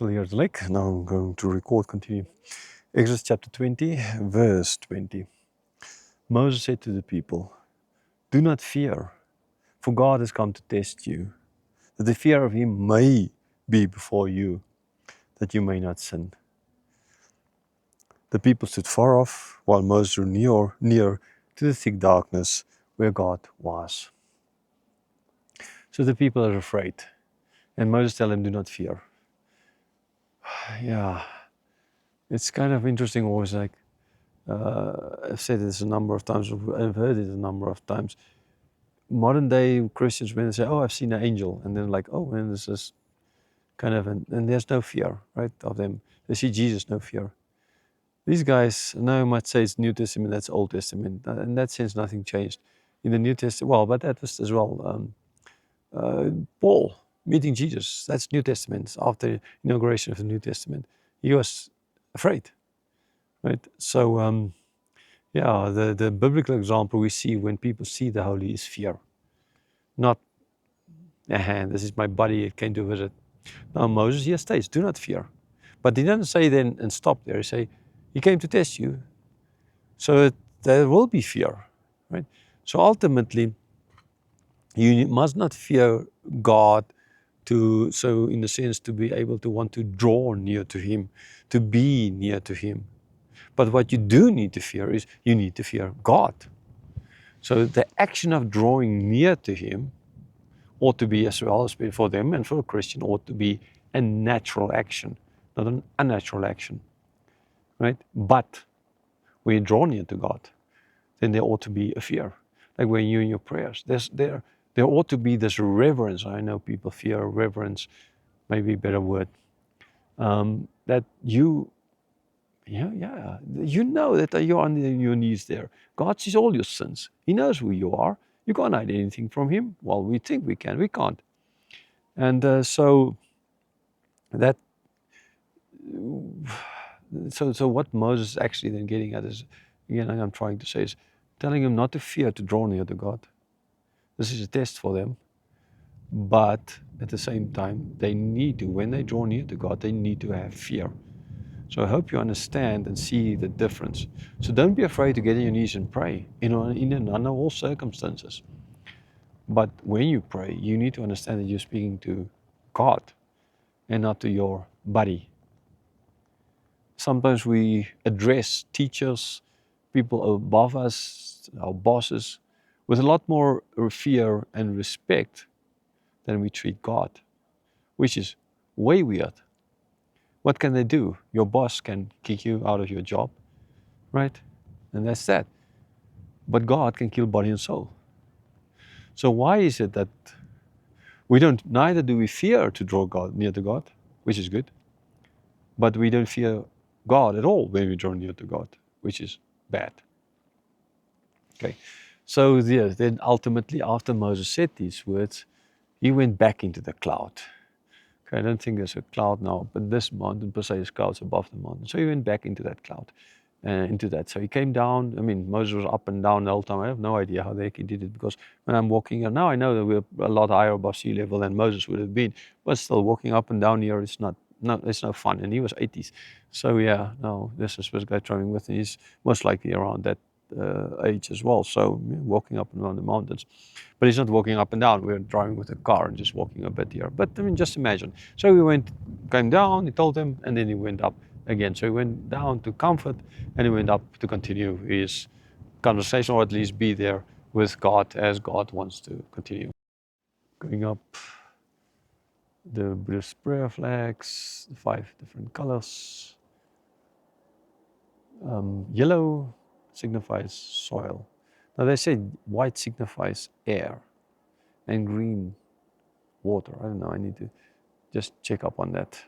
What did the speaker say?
still here at the lake. Now I'm going to continue. Exodus chapter 20, verse 20. Moses said to the people, "Do not fear, for God has come to test you, that the fear of him may be before you, that you may not sin." The people stood far off, while Moses drew near to the thick darkness where God was. So the people are afraid, and Moses tells them, "Do not fear." Yeah, it's kind of interesting. Always like I've said this a number of times. I've heard it a number of times. Modern day Christians, when they say, "Oh, I've seen an angel," and then like, "Oh, and this is kind of," and there's no fear, right, of them. They see Jesus, no fear. These guys, now you might say it's New Testament, that's Old Testament. In that sense, nothing changed. In the New Testament, well, but that was as well. Paul meeting Jesus, that's New Testament. After inauguration of the New Testament, he was afraid, right? So, yeah, the biblical example we see when people see the holy is fear. Not, this is my buddy, it came to visit. Now Moses here states, "Do not fear." But he doesn't say then and stop there. He say, "He came to test you." So there will be fear, right? So ultimately, you must not fear God so in the sense to be able to want to draw near to him, to be near to him. But what you do need to fear is you need to fear God. So the action of drawing near to him ought to be, as well as for them and for a Christian, ought to be a natural action, not an unnatural action, right? But when you draw near to God, then there ought to be a fear. Like when you in your prayers, there ought to be this reverence. I know people fear reverence, maybe a better word, that you know that you're on your knees there. God sees all your sins. He knows who you are. You can't hide anything from him. Well, we think we can. We can't. And so what Moses is actually then getting at is, again, I'm trying to say, is telling him not to fear to draw near to God. This is a test for them. But at the same time, they need to, when they draw near to God, they need to have fear. So I hope you understand and see the difference. So don't be afraid to get on your knees and pray, under all circumstances. But when you pray, you need to understand that you're speaking to God and not to your buddy. Sometimes we address teachers, people above us, our bosses, with a lot more fear and respect than we treat God, which is way weird. What can they do? Your boss can kick you out of your job, right? And that's that. But God can kill body and soul. So why is it that neither do we fear to draw near to God, which is good, but we don't fear God at all when we draw near to God, which is bad. Okay, so then ultimately after Moses said these words, he went back into the cloud. Okay, I don't think there's a cloud now, but this mountain per se is clouds above the mountain. So he went back into that cloud, So he came down. I mean, Moses was up and down the whole time. I have no idea how the heck he did it, because when I'm walking here now, I know that we're a lot higher above sea level than Moses would have been. But still, walking up and down here is it's no fun. And he was 80s. So yeah, no, this is this guy traveling with me. He's most likely around that age as well. So walking up and down the mountains. But he's not walking up and down. We're driving with a car and just walking a bit here. But I mean, just imagine. So we came down, he told him, and then he went up again. So he went down to comfort, and he went up to continue his conversation, or at least be there with God as God wants to continue. Going up the Buddhist prayer flags, the 5 different colors. Yellow signifies soil. Now they say white signifies air, and green water. I don't know, I need to just check up on that.